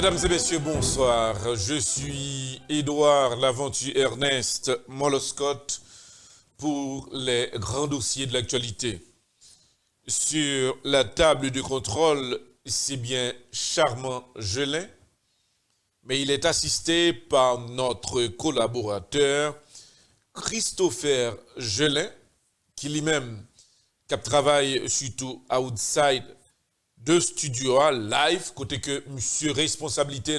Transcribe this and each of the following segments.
Mesdames et messieurs, bonsoir. Je suis Édouard Laventure Ernest Moloscott pour les grands dossiers de l'actualité. Sur la table de contrôle, c'est bien Charmant Gelin, mais il est assisté par notre collaborateur Christopher Gelin, qui lui-même travaille surtout outside de studio live, côté que monsieur responsabilité,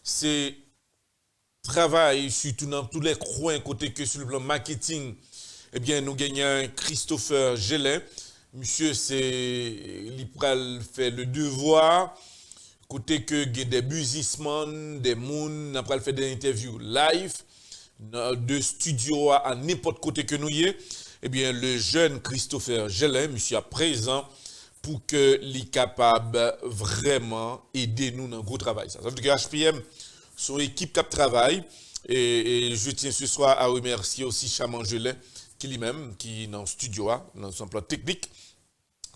c'est travail surtout dans tous les coins, côté que sur le plan marketing, eh bien nous gagnons Christopher Gelin. Monsieur, c'est il fait le devoir, côté que il y a des businessmen, des moun, après fait des interviews live, de studio à n'importe côté que nous y est. Eh bien, le jeune Christopher Gelin, monsieur à présent, pour que les capable vraiment aider nous dans le gros travail. Ça veut dire que HPM, son équipe qui travaille, et je tiens ce soir à remercier aussi Charmant Gelin, qui lui-même, qui est dans le studio, dans son plan technique,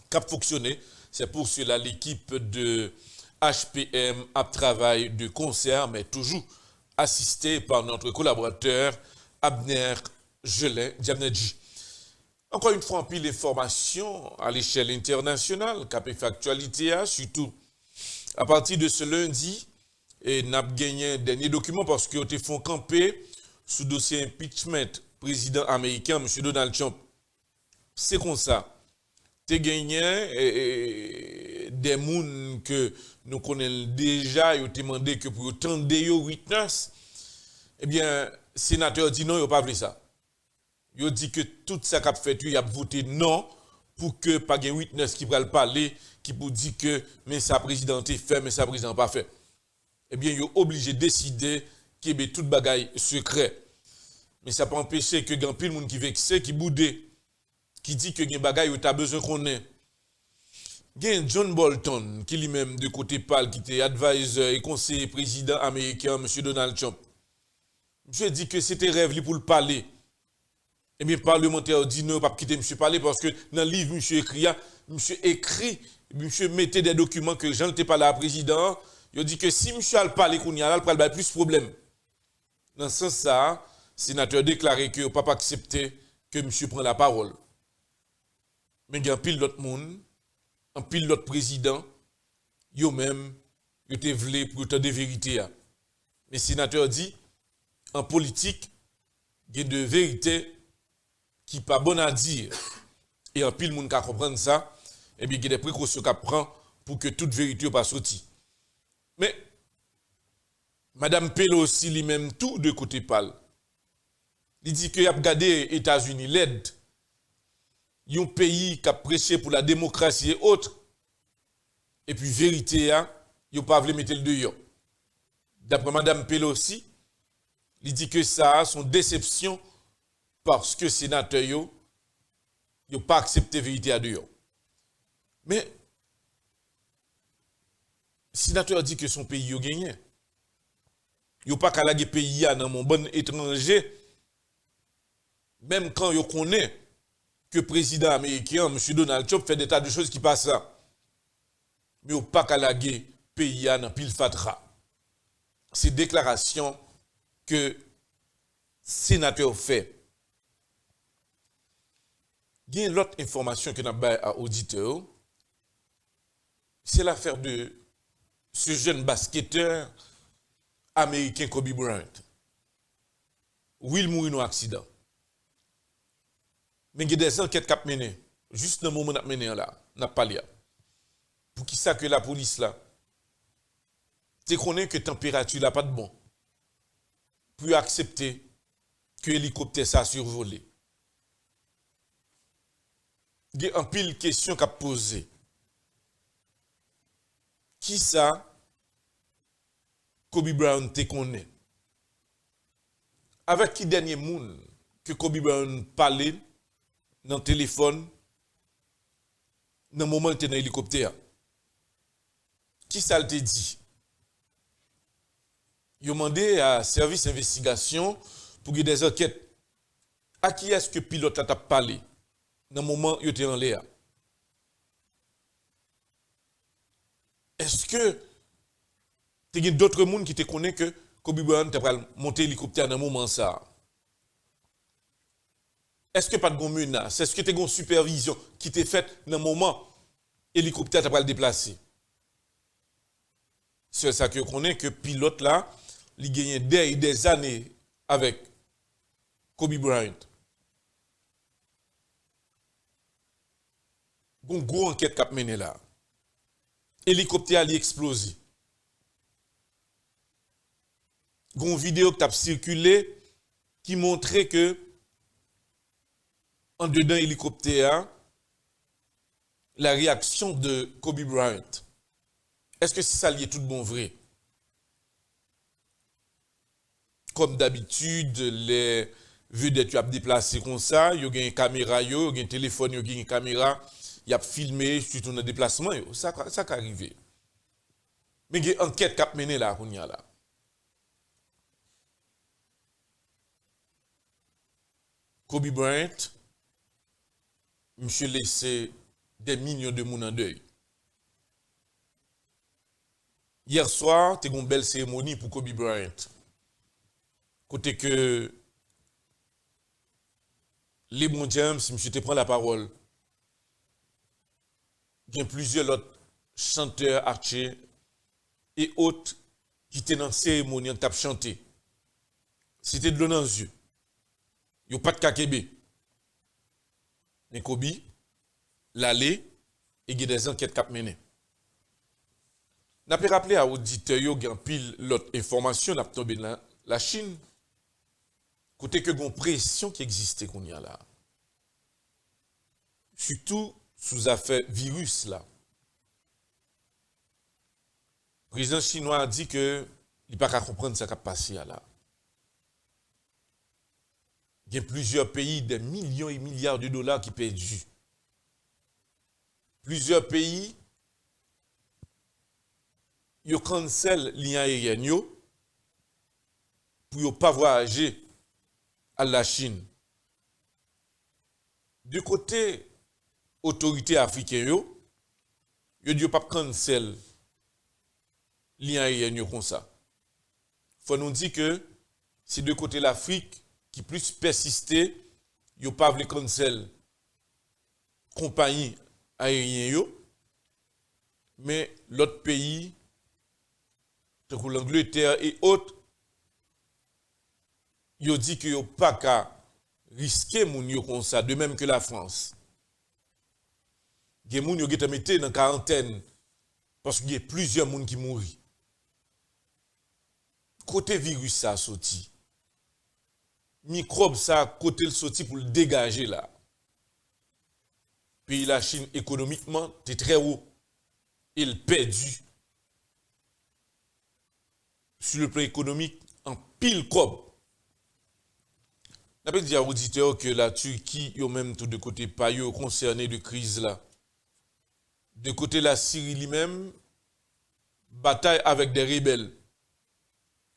qui a fonctionné. C'est pour cela l'équipe de HPM a travaillé de concert, mais toujours assisté par notre collaborateur Abner Gelin, Djamnedji. Encore une fois, en pile d'informations à l'échelle internationale, qui a fait actualité, surtout à partir de ce lundi, et n'a gagné un dernier document parce qu'ils ont fait camper sous dossier impeachment président américain, M. Donald Trump. C'est comme ça. Tu gagné des gens que nous connaissons déjà, ils ont demandé que pour tendre des witness, eh bien, le sénateur dit non, il n'a pas voulu ça. Il dit que tout ça qu'a fait, il a voté non pour que pas de witness qui va le parler, qui pour dire que mais sa présidente est fait, mais sa présidente pas fait. Eh bien, il est obligé de décider qu'il y ait tout bagaille secret. Mais ça peut empêcher que grand pile monde qui vexé, qui boudé, qui dit que gen bagaille ou t'as besoin qu'on ait. Gen John Bolton qui lui-même de côté pâle qui était advisor et conseiller président américain M. Donald Trump. Je dit que c'était rêve pour le parler. Eh bien, parlementaire dit non, pas quitter monsieur parler parce que dans le livre, monsieur écrit, monsieur mettait des documents que Jean n'était pas là, président. Il dit que si monsieur a parlé qu'on y a là, il va plus de problème. Dans ce sens, le sénateur déclaré que pas accepté que monsieur prenne la parole. Mais il y a un pile d'autres monde, un pile d'autres présidents, yo même, yo te vle pour te de vérité. Mais le sénateur dit, en politique, il y a de vérité qui pas bon à dire. Et en pile monde qui comprendre ça, et bien il y a des précautions qu'on prend pour que toute vérité pas sorti. Mais Madame Pelosi lui-même tout de côté parle. Il dit qu'il a regardé les États-Unis l'aide, un pays qui a prêché pour la démocratie et autres. Et puis vérité il pas voulu mettre le dehors. D'après Madame Pelosi, il dit que ça son déception parce que sénateur yo pas accepté vérité à dehors. Mais le sénateur dit que son pays a gagné. Yo pas qu'à la pays dans mon bon étranger. Même quand yo connaît que le président américain, M. Donald Trump, fait des tas de choses qui passent là. Mais yo pas qu'à la pays dans pile fatra. C'est déclaration que le sénateur fait. Il y a une autre information que nous avons à auditeur. C'est l'affaire de ce jeune basketteur américain Kobe Bryant. Will mourir dans un accident. Mais il y a des enquêtes qui ont mené. Juste dans le moment où nous avons mené là, n'a pas lié. Pour qui ça que la police là, tu connais que la température n'a pas de bon. Pour accepter que l'hélicoptère ça survolé. Il y a un pile de questions qu'a posé. Qui ça Kobe Bryant te connaît? Avec qui dernier monde que Kobe Bryant parlait dans le téléphone dans le moment où il était dans l'hélicoptère? Qui ça te dit? Il a demandé à service d'investigation pour qu'il y ait des enquêtes. À qui est-ce que le pilote a parlé dans le moment où il était en l'air? Est-ce que Il y a d'autres gens qui te connaissent que Kobe Bryant t'a monté hélicoptère dans un moment ça. Est-ce que pas de menace? Est-ce que tu as une supervision qui t'est faite dans un moment hélicoptère t'a le déplacer? C'est ça que je connais que pilote là, il gagne des années avec Kobe Bryant. Une grosse enquête qui a mené là. Hélicoptère a explosé. Une vidéo qui a circulé qui montrait que en dedans hélicoptère, la réaction de Kobe Bryant. Est-ce que c'est ça lié tout bon vrai? Comme d'habitude, les vedettes tu as déplacé comme ça, il y a une caméra, il y a un téléphone, il y a une caméra, il y a filmé surtout dans le déplacement, ça qui arrive. Mais il y a une enquête qui a mené là, qu'on y a là. Kobe Bryant, monsieur laissé des millions de monde en deuil. Hier soir, tu as une belle cérémonie pour Kobe Bryant. Côté que LeBron James, monsieur te prend la parole. Il y a plusieurs autres chanteurs, archers et autres qui étaient dans la cérémonie en tape chanté. C'était de l'eau dans les yeux. Il n'y a pas de kakébé. Mais Kobe, l'aller, et il y a des enquêtes qui ont mené. N'a pas rappelé à l'auditeur, il y a pile l'autre information, n'a pas tombé dans la Chine. Côté que une pression qui existait qu'on y a là. Surtout sous affaire virus là. Le président chinois a dit que il n'a pas qu'à comprendre ce qui a passé là. Il y a plusieurs pays, des millions et milliards de dollars qui perdus. Plusieurs pays, ils ont cancellé les lignes aériennes pour ne pas voyager à la Chine. Du côté autorité africaine, ils ne pas cancel les lignes aériennes comme ça. Il faut nous dire que c'est de côté l'Afrique qui plus persister, ils ne pas voulu cancel compagnie aérienne, mais l'autre pays, l'Angleterre et autres, ils ont dit qu'ils n'ont pas qu'à risquer moun yo comme ça, de même que la France. Il y a des gens qui ont été dans quarantaine parce qu'il y a plusieurs gens qui mourent. Côté virus ça a sorti. Microbe ça côté le sorti pour le dégager là. Puis la Chine économiquement est très haut. Il perdu. Sur le plan économique en pile cob. On peut dire aux auditeurs que la Turquie, yo même tout de côté pas yo concerné de crise là. De côté la Syrie lui-même, bataille avec des rebelles.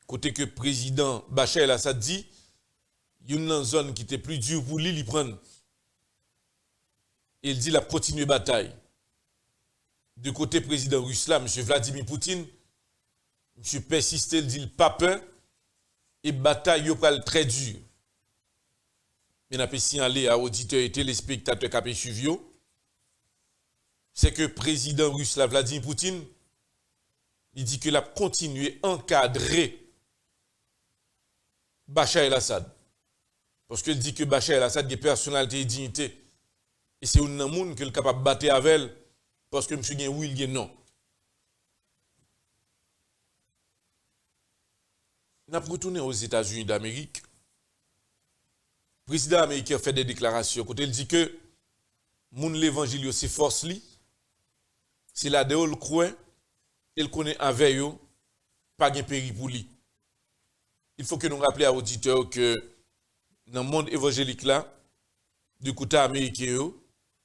Côté que président Bachar el-Assad dit, il y a une zone qui était plus dure pour lui, il prend. Il dit la continuer bataille. De côté président russe là, M. Vladimir Poutine, M. persiste, il dit le pas peur et bataille yo pral très dur. Mais n'a pas signalé à auditeurs et téléspectateurs qui ont suivi, c'est que le président russe là, Vladimir Poutine, il dit qu'il a continué à encadrer Bachar el-Assad. Parce qu'il dit que Bachar el-Assad a une personnalité et dignité. Et c'est un monde qui est capable de battre avec elle parce que M. Gen oui, il gen non. Nous avons retourné aux États-Unis d'Amérique. Le président américain fait des déclarations. Quand il dit que l'évangile, c'est force li, c'est là où il croit, il connaît avec eux, pas de péril pour lui. Il faut que nous rappelions à l'auditeurs que dans le monde évangélique là, du côté américain,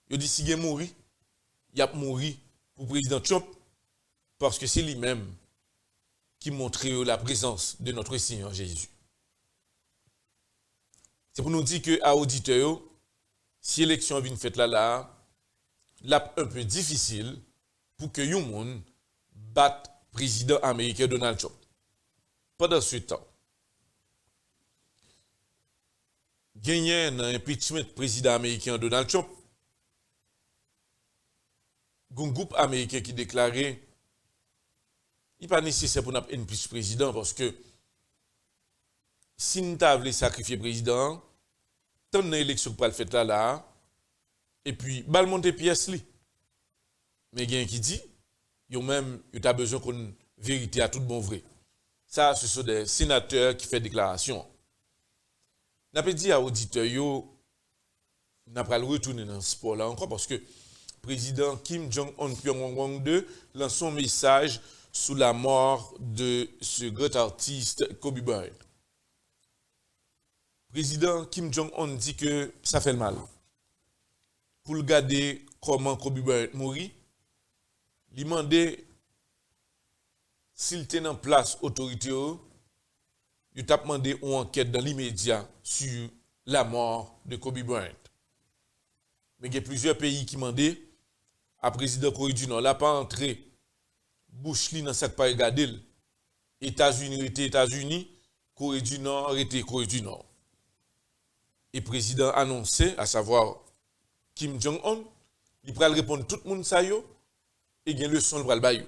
il dit si il mourir, il a mouru pour le président Trump parce que c'est lui-même qui montre la présence de notre Seigneur Jésus. C'est pour nous dire que à auditeurs, si l'élection vient faite là, un peu difficile pour que les gens battent président américain Donald Trump. Pendant ce temps, gagné dans l'impeachment président américain Donald Trump, un groupe américain qui déclarait il n'est pas nécessaire pour nous impeach président parce que si nous avons sacrifier le président, tant dans l'élection pour le faire là, et puis, bal monte pièce li. Mais il y a un qui dit, il y a besoin qu'on vérité à tout bon vrai. Ça, ce sont des sénateurs qui font déclaration. N'a pas dit à auditeurs, n'a pas le retourner dans ce sport là encore parce que le président Kim Jong-un Pyongyang 2 lance son message sous la mort de ce grand artiste Kobe Bryant. Le président Kim Jong-un dit que ça fait le mal. Pour regarder comment Kobe Bryant mourit, il demande s'il était en place autorité, il a demandé une enquête dans l'immédiat sur la mort de Kobe Bryant. Mais il y a plusieurs pays qui demandent à président Corée du Nord, là pas entré bouche li dans cette pas regarder. États-Unis étaient États-Unis, Corée du Nord était Corée du Nord. Et le président annoncé, à savoir Kim Jong-un, il va répondre tout le monde ça yo et il y a une leçon pour le bailler.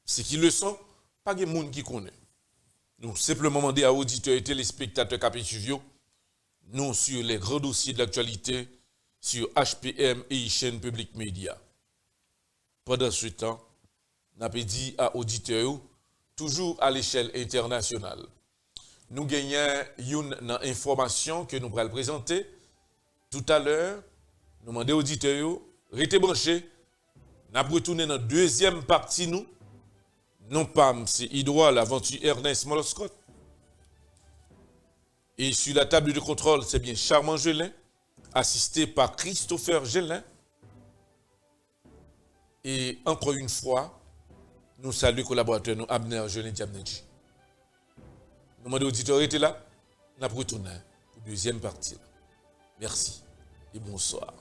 C'est qui leçon, pas de monde qui connaît. Nous simplement demander à auditeurs et téléspectateurs capituvio, nous sur les grands dossiers de l'actualité sur HPM et chaîne Public Média. Pendant ce temps, nous avons dit à auditeurs, toujours à l'échelle internationale, nous gagnons une information que nous allons présenter tout à l'heure. Nous demandons aux auditeurs, restez branchés. Nous allons retourner dans la deuxième partie, nous. Non pas, c'est Edouard, l'aventure Ernest Moloscott. Et sur la table de contrôle, c'est bien Charmant Gelin, assisté par Christopher Gelin. Et encore une fois, nous saluons collaborateurs, nous Abner Gelin Diamnedji. Nous demandons aux auditeurs, restez là. Nous allons retourner pour la deuxième partie. Merci et bonsoir.